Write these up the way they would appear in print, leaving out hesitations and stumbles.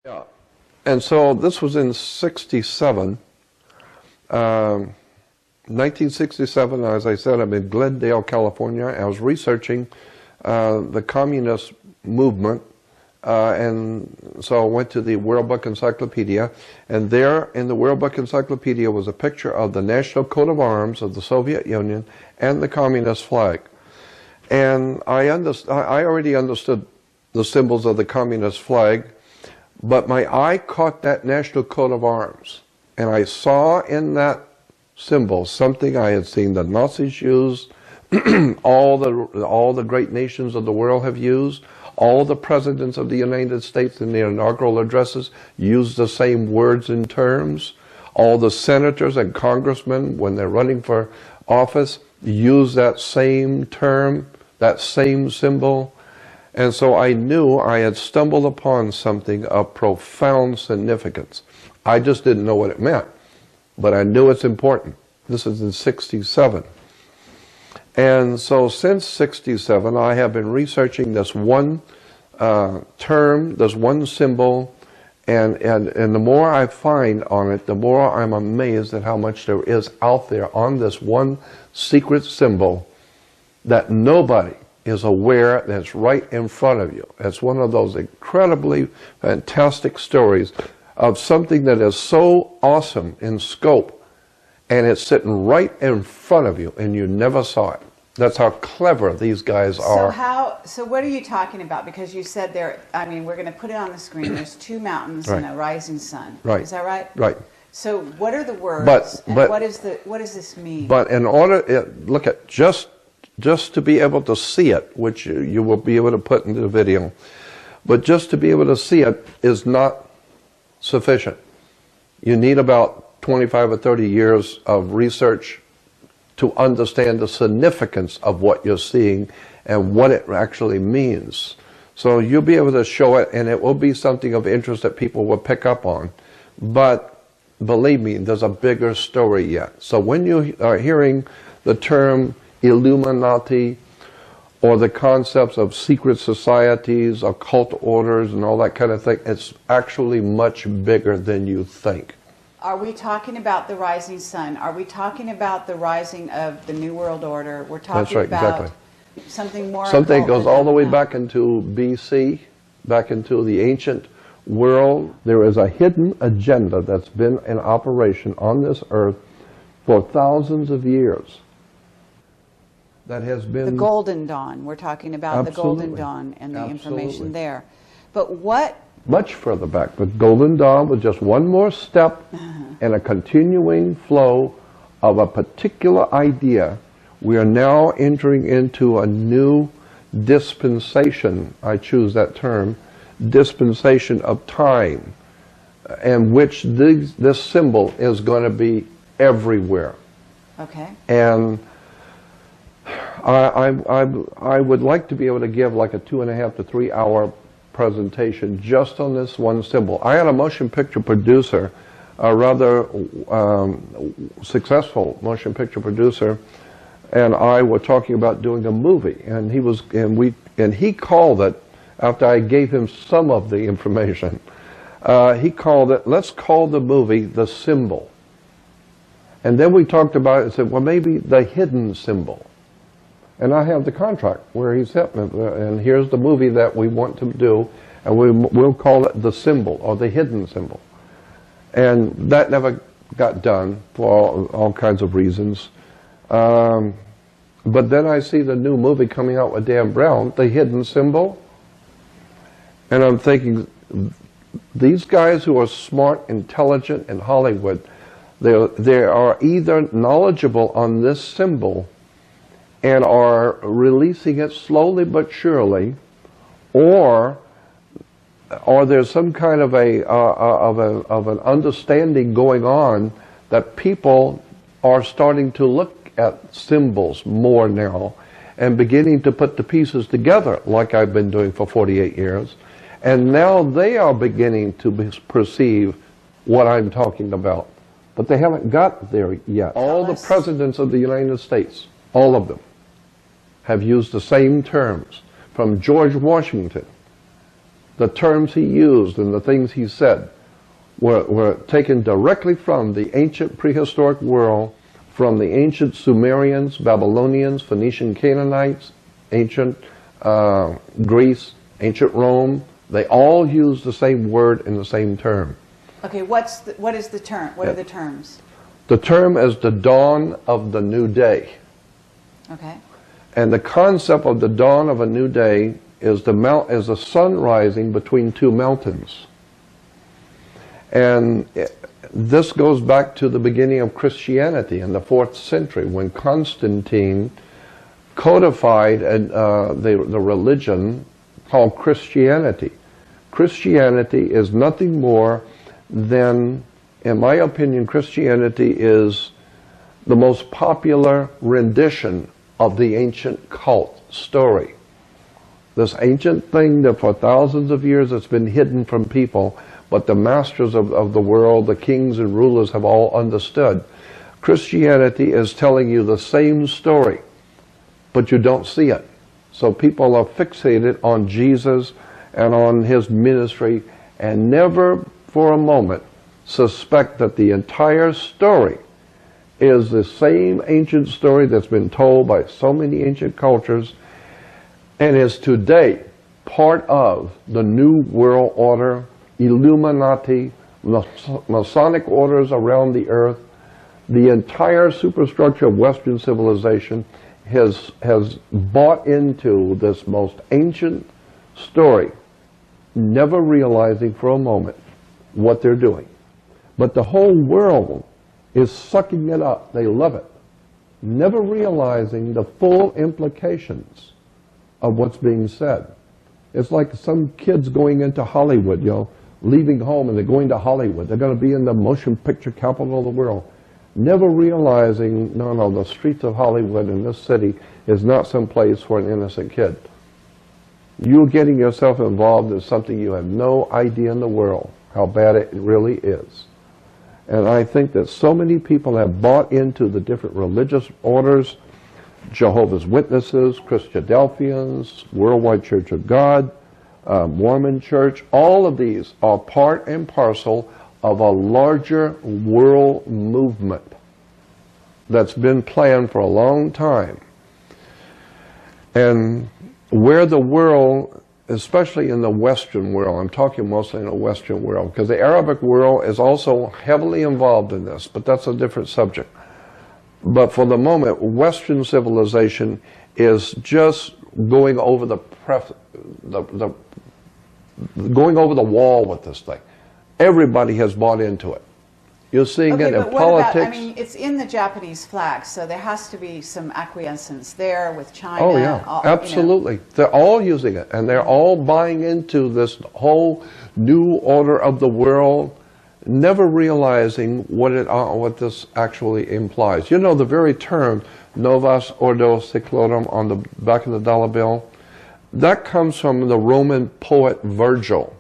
Yeah, and so this was in 67, 1967, as I said, I'm in Glendale, California. I was researching the communist movement, and so I went to the World Book Encyclopedia, and there in the World Book Encyclopedia was a picture of the national coat of arms of the Soviet Union and the communist flag. And I already understood the symbols of the communist flag, but my eye caught that national coat of arms, and I saw in that symbol something I had seen the Nazis use, all the great nations of the world have used, all the presidents of the United States in their inaugural addresses use the same words and terms, all the senators and congressmen when they're running for office use that same term, that same symbol. And so I knew I had stumbled upon something of profound significance. I just didn't know what it meant, but I knew it's important. This is in 67. And so since 67, I have been researching this one term, this one symbol, and the more I find on it, the more I'm amazed at how much there is out there on this one secret symbol that nobody is aware that's right in front of you. It's one of those incredibly fantastic stories of something that is so awesome in scope, and it's sitting right in front of you, and you never saw it. That's how clever these guys are. So what are you talking about? Because you said there, I mean, we're going to put it on the screen. There's two mountains and a rising sun. Right. Is that right? Right. So what are the words? But what does this mean? But in order, look at just to be able to see it, which you will be able to put into the video, but just to be able to see it is not sufficient. You need about 25 or 30 years of research to understand the significance of what you're seeing and what it actually means. So you'll be able to show it, and it will be something of interest that people will pick up on. But believe me, there's a bigger story yet. So when you are hearing the term Illuminati, or the concepts of secret societies, occult orders, and all that kind of thing, it's actually much bigger than you think. Are we talking about the rising sun? Are we talking about the rising of the New World Order? We're talking That's right, about exactly. something more. Something that goes all the way back into BC, back into the ancient world. There is a hidden agenda that's been in operation on this earth for thousands of years. That has been the Golden Dawn. We're talking about the Golden Dawn and the information there. But what? Much further back. But Golden Dawn was just one more step in a continuing flow of a particular idea. We are now entering into a new dispensation, I choose that term, dispensation of time, in which this symbol is going to be everywhere. Okay. And I would like to be able to give like a 2.5 to 3 hour presentation just on this one symbol. I had a motion picture producer, a rather successful motion picture producer, and I were talking about doing a movie, and he called it, after I gave him some of the information, he called it, let's call the movie The Symbol. And then we talked about it and said, well, maybe the hidden symbol. And I have the contract where he said, and here's the movie that we want to do, and we'll call it The Symbol, or The Hidden Symbol. And that never got done for all kinds of reasons. But then I see the new movie coming out with Dan Brown, The Hidden Symbol. And I'm thinking, these guys who are smart, intelligent in Hollywood, they are either knowledgeable on this symbol and are releasing it slowly but surely, or there's some kind of an understanding going on that people are starting to look at symbols more now and beginning to put the pieces together, like I've been doing for 48 years, and now they are beginning to perceive what I'm talking about, but they haven't got there yet. All the presidents of the United States, all of them, have used the same terms, from George Washington the terms he used and the things he said were taken directly from the ancient prehistoric world, from the ancient Sumerians, Babylonians, Phoenician Canaanites, ancient Greece, ancient Rome. They all use the same word in the same term. Okay, what is the term? What are the terms? The term is the dawn of the new day. Okay. And the concept of the dawn of a new day is the sun rising between two mountains. And this goes back to the beginning of Christianity in the 4th century, when Constantine codified the religion called Christianity. Christianity is nothing more than, in my opinion, Christianity is the most popular rendition of the ancient cult story. This ancient thing that for thousands of years has been hidden from people, but the masters of the world, the kings and rulers, have all understood. Christianity is telling you the same story, but you don't see it. So people are fixated on Jesus and on his ministry and never for a moment suspect that the entire story is the same ancient story that's been told by so many ancient cultures and is today part of the New World Order, Illuminati, Masonic orders around the earth. The entire superstructure of Western civilization has bought into this most ancient story, never realizing for a moment what they're doing. But the whole world is sucking it up. They love it, never realizing the full implications of what's being said. It's like some kids going into Hollywood, leaving home and they're going to Hollywood. They're going to be in the motion picture capital of the world, never realizing, no, the streets of Hollywood in this city is not some place for an innocent kid. You're getting yourself involved in something you have no idea in the world how bad it really is. And I think that so many people have bought into the different religious orders, Jehovah's Witnesses, Christadelphians, Worldwide Church of God, Mormon Church. All of these are part and parcel of a larger world movement that's been planned for a long time. And where the world, especially in the Western world, I'm talking mostly in the Western world, because the Arabic world is also heavily involved in this, but that's a different subject. But for the moment, Western civilization is just going over going over the wall with this thing. Everybody has bought into it. You're seeing it in politics. I mean, it's in the Japanese flag, so there has to be some acquiescence there with China. Oh yeah, absolutely. They're all using it, and they're all buying into this whole new order of the world, never realizing what this actually implies. You know, the very term Novus Ordo Seclorum on the back of the dollar bill, that comes from the Roman poet Virgil.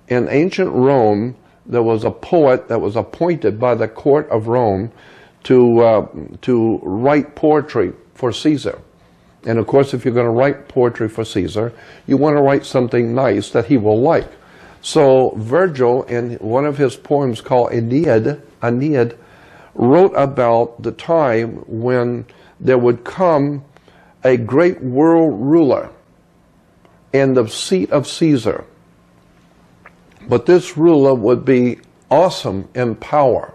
In ancient Rome, there was a poet that was appointed by the court of Rome to write poetry for Caesar. And of course, if you're going to write poetry for Caesar, you want to write something nice that he will like. So Virgil, in one of his poems called Aeneid, wrote about the time when there would come a great world ruler in the seat of Caesar. But this ruler would be awesome in power,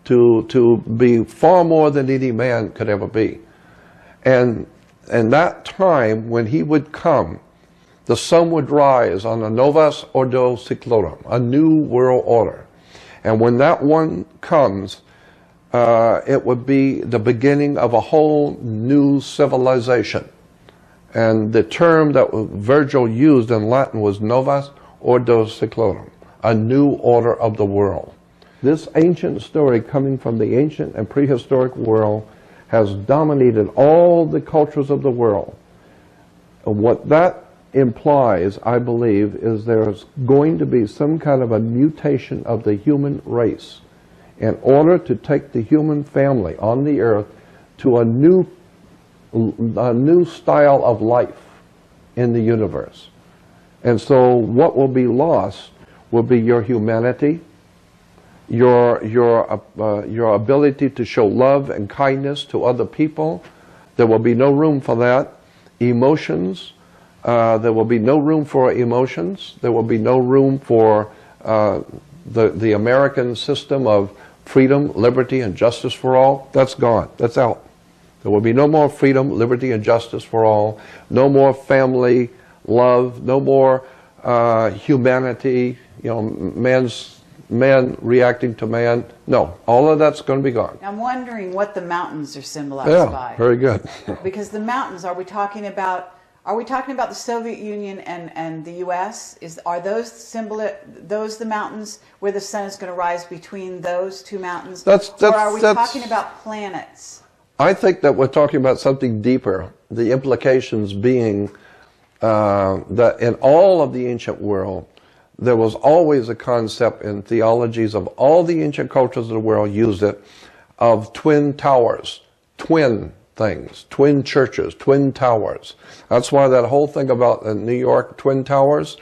to be far more than any man could ever be. And that time when he would come, the sun would rise on a Novus Ordo Seclorum, a new world order. And when that one comes, it would be the beginning of a whole new civilization. And the term that Virgil used in Latin was Novus Ordo Seclorum, a new order of the world. This ancient story coming from the ancient and prehistoric world has dominated all the cultures of the world. And what that implies, I believe, is there's going to be some kind of a mutation of the human race in order to take the human family on the earth to a new style of life in the universe. And so what will be lost will be your humanity, your ability to show love and kindness to other people. There will be no room for that. Emotions, there will be no room for emotions. There will be no room for the American system of freedom, liberty, and justice for all. That's gone. That's out. There will be no more freedom, liberty, and justice for all. No more family love. No more humanity. You know, man reacting to man. No, all of that's going to be gone. I'm wondering what the mountains are symbolized by. Yeah, very good. Because the mountains, are we talking about the Soviet Union and the U.S.? Are those the mountains where the sun is going to rise between those two mountains? Or are we talking about planets? I think that we're talking about something deeper. The implications being that in all of the ancient world, there was always a concept in theologies of all the ancient cultures of the world used it, of twin towers, twin things, twin churches, twin towers. That's why that whole thing about the New York Twin Towers,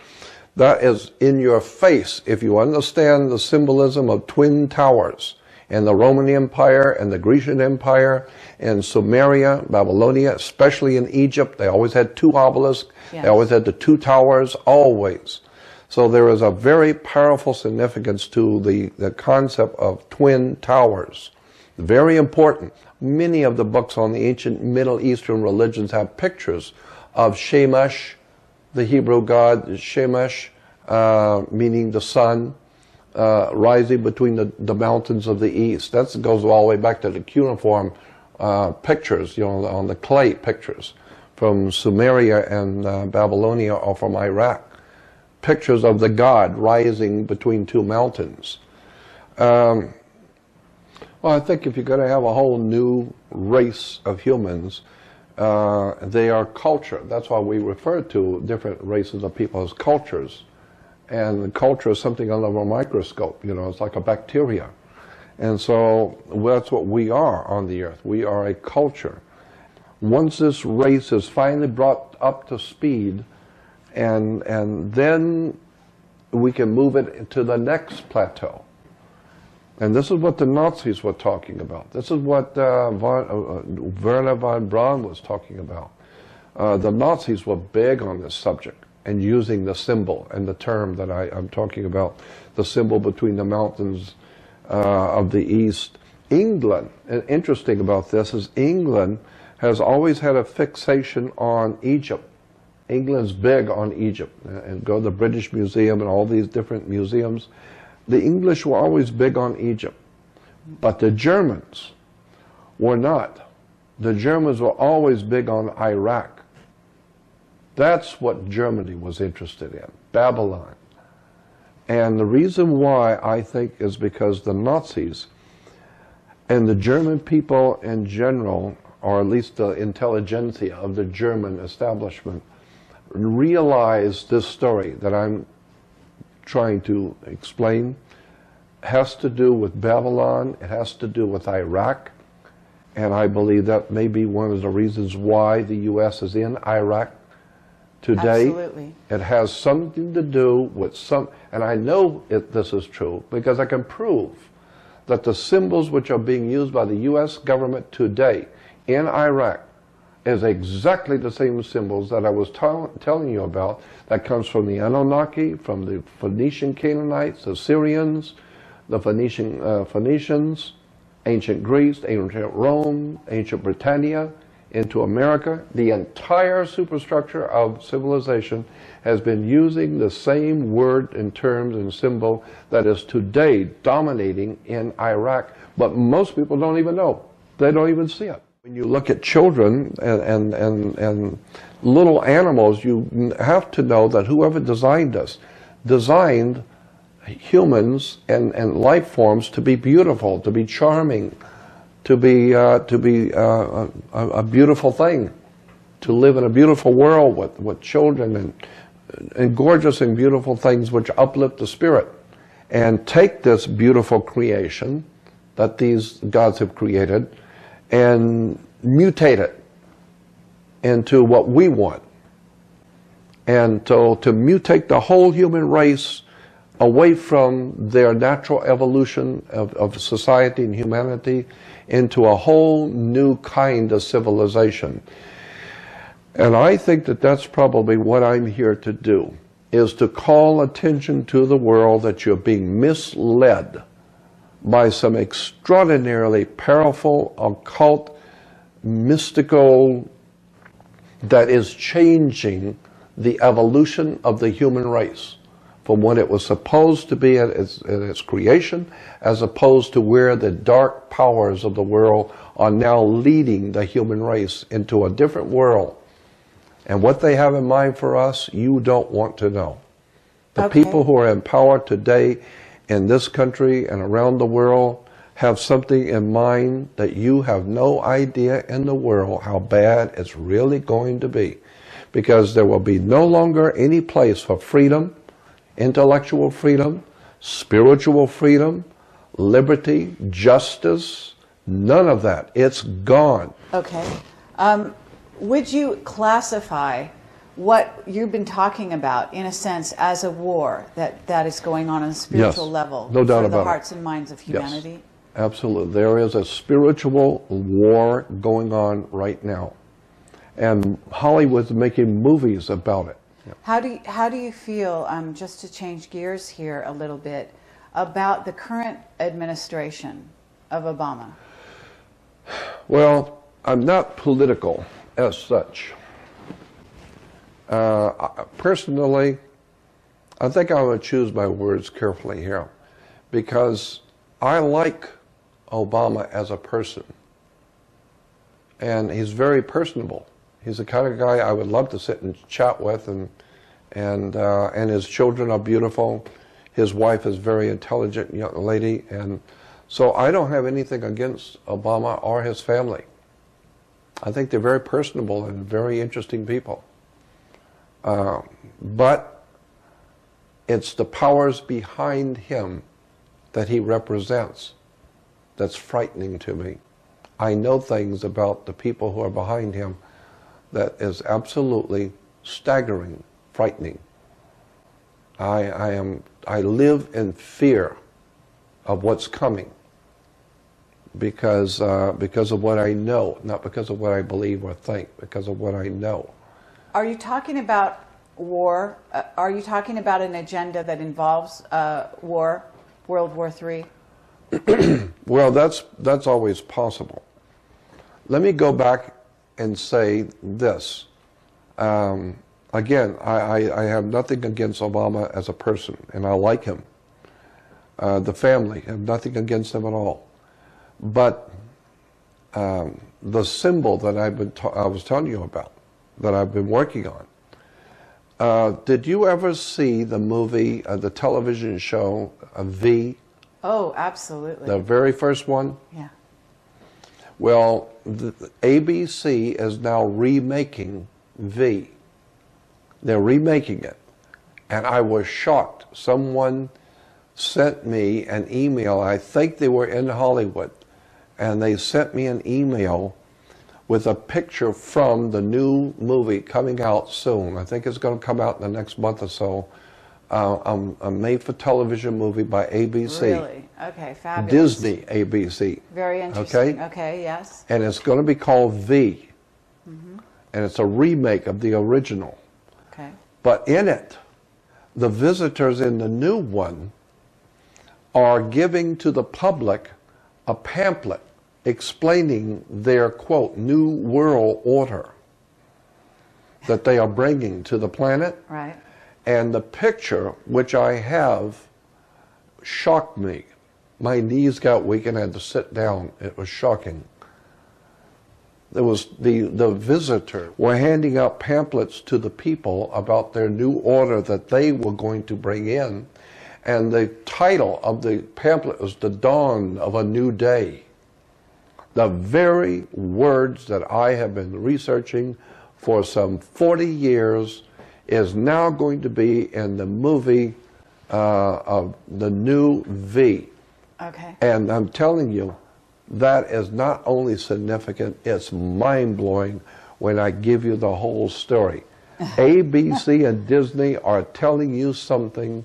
that is in your face if you understand the symbolism of twin towers. In the Roman Empire and the Grecian Empire, in Sumeria, Babylonia, especially in Egypt, they always had two obelisks. Yes. They always had the two towers, always. So there is a very powerful significance to the concept of twin towers. Very important. Many of the books on the ancient Middle Eastern religions have pictures of Shamash, the Hebrew god Shamash, meaning the sun, rising between the mountains of the east. That goes all the way back to the cuneiform pictures, you know, on the clay pictures from Sumeria and Babylonia or from Iraq. Pictures of the god rising between two mountains. Well, I think if you're going to have a whole new race of humans, they are culture. That's why we refer to different races of people as cultures. And culture is something under a microscope, you know, it's like a bacteria. And so that's what we are on the earth. We are a culture. Once this race is finally brought up to speed, and then we can move it to the next plateau. And this is what the Nazis were talking about. This is what Werner von Braun was talking about. The Nazis were big on this subject and using the symbol and the term that I'm talking about, the symbol between the mountains of the East. England, and interesting about this is England has always had a fixation on Egypt. England's big on Egypt. And go to the British Museum and all these different museums. The English were always big on Egypt, but the Germans were not. The Germans were always big on Iraq. That's what Germany was interested in, Babylon. And the reason why, I think, is because the Nazis and the German people in general, or at least the intelligentsia of the German establishment, realized this story that I'm trying to explain has to do with Babylon, it has to do with Iraq, and I believe that may be one of the reasons why the U.S. is in Iraq today. Absolutely. It has something to do with and I know this is true because I can prove that the symbols which are being used by the U.S. government today in Iraq is exactly the same symbols that I was telling you about that comes from the Anunnaki, from the Phoenician Canaanites, the Syrians, the Phoenicians, ancient Greece, ancient Rome, ancient Britannia, into America. The entire superstructure of civilization has been using the same word and terms and symbol that is today dominating in Iraq, but most people don't even know. They don't even see it. When you look at children and little animals, you have to know that whoever designed us designed humans and life forms to be beautiful, to be charming, to be a beautiful thing, to live in a beautiful world with children and gorgeous and beautiful things which uplift the spirit. And take this beautiful creation that these gods have created and mutate it into what we want. And so to mutate the whole human race away from their natural evolution of society and humanity into a whole new kind of civilization. And I think that that's probably what I'm here to do, is to call attention to the world that you're being misled by some extraordinarily powerful, occult, mystical, that is changing the evolution of the human race from what it was supposed to be at its creation, as opposed to where the dark powers of the world are now leading the human race into a different world. And what they have in mind for us, you don't want to know. The people who are in power today in this country and around the world have something in mind that you have no idea in the world how bad it's really going to be. Because there will be no longer any place for freedom, intellectual freedom, spiritual freedom, liberty, justice, none of that. It's gone. Okay. Would you classify what you've been talking about, in a sense, as a war that is going on a spiritual level no doubt for the about hearts and minds of humanity? Yes, absolutely. There is a spiritual war going on right now. And Hollywood's making movies about it. Yeah. How do you feel, just to change gears here a little bit, about the current administration of Obama? Well, I'm not political as such. Personally, I think I would choose my words carefully here, because I like Obama as a person, and he's very personable. He's the kind of guy I would love to sit and chat with, and his children are beautiful. His wife is a very intelligent young lady, and so I don't have anything against Obama or his family. I think they're very personable and very interesting people. But it's the powers behind him that he represents that's frightening to me. I know things about the people who are behind him that is absolutely staggering, frightening. I live in fear of what's coming because of what I know, not because of what I believe or think, because of what I know. Are you talking about war? Are you talking about an agenda that involves war, World War III? Well, that's always possible. Let me go back and say this. Again, I have nothing against Obama as a person, and I like him. The family, I have nothing against them at all. But the symbol that I was telling you about, that I've been working on, did you ever see the movie, the television show, V? Oh, absolutely. The very first one? Yeah. Well, the ABC is now remaking V. They're remaking it. And I was shocked. Someone sent me an email. I think they were in Hollywood. And they sent me an email with a picture from the new movie coming out soon. I think it's going to come out in the next month or so. A made-for-television movie by ABC. Really? Okay, fabulous. Disney ABC. Very interesting. Okay, yes. And it's going to be called V. Mm-hmm. And it's a remake of the original. Okay. But in it, the visitors in the new one are giving to the public a pamphlet explaining their, quote, new world order that they are bringing to the planet. Right. And the picture, which I have, shocked me. My knees got weak and I had to sit down. It was shocking. There was the visitor were handing out pamphlets to the people about their new order that they were going to bring in. And the title of the pamphlet was The Dawn of a New Day. The very words that I have been researching for some 40 years is now going to be in the movie of the new V. Okay. And I'm telling you, that is not only significant, it's mind-blowing when I give you the whole story. ABC and Disney are telling you something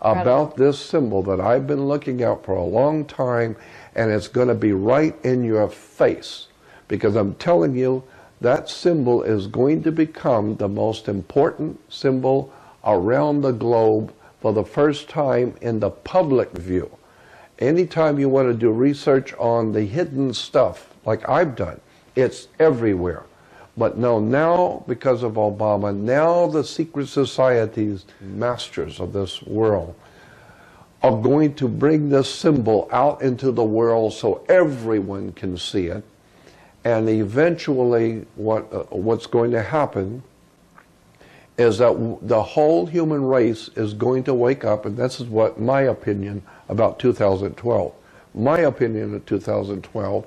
about this symbol that I've been looking at for a long time, and it's going to be right in your face, because I'm telling you that symbol is going to become the most important symbol around the globe for the first time in the public view. Anytime you want to do research on the hidden stuff, like I've done, it's everywhere. But no, now, because of Obama, now the secret societies, masters of this world, are going to bring this symbol out into the world so everyone can see it. And eventually, what's going to happen is that the whole human race is going to wake up, and this is what my opinion about 2012. My opinion of 2012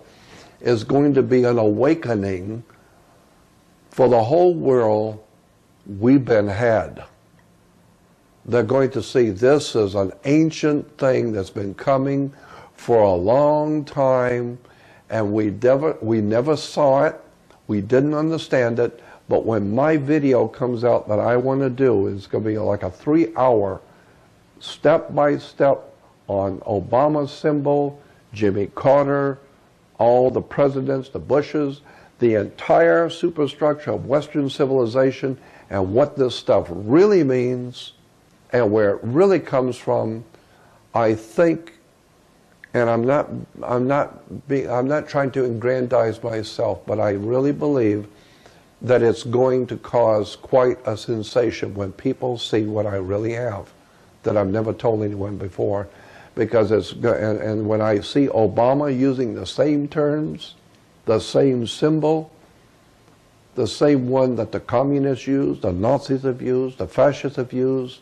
is going to be an awakening for the whole world. We've been had. They're going to see this as an ancient thing that's been coming for a long time, and we never saw it, we didn't understand it, but when my video comes out that I want to do, it's going to be like a 3-hour step-by-step on Obama's symbol, Jimmy Carter, all the presidents, the Bushes, the entire superstructure of Western civilization, and what this stuff really means and where it really comes from. I think, and I'm not trying to aggrandize myself, but I really believe that it's going to cause quite a sensation when people see what I really have, that I've never told anyone before, because and when I see Obama using the same terms, the same symbol, the same one that the communists used, the Nazis have used, the fascists have used,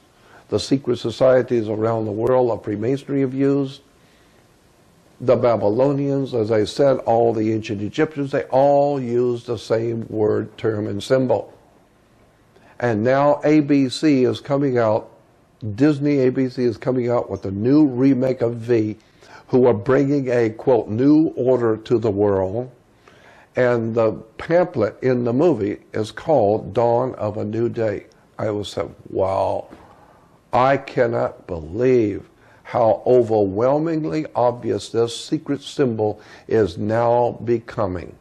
the secret societies around the world of Freemasonry have used, the Babylonians, as I said, all the ancient Egyptians, they all used the same word, term, and symbol. And now ABC is coming out, Disney ABC is coming out with a new remake of V, who are bringing a, quote, new order to the world. And the pamphlet in the movie is called Dawn of a New Day. I was said, wow, I cannot believe how overwhelmingly obvious this secret symbol is now becoming.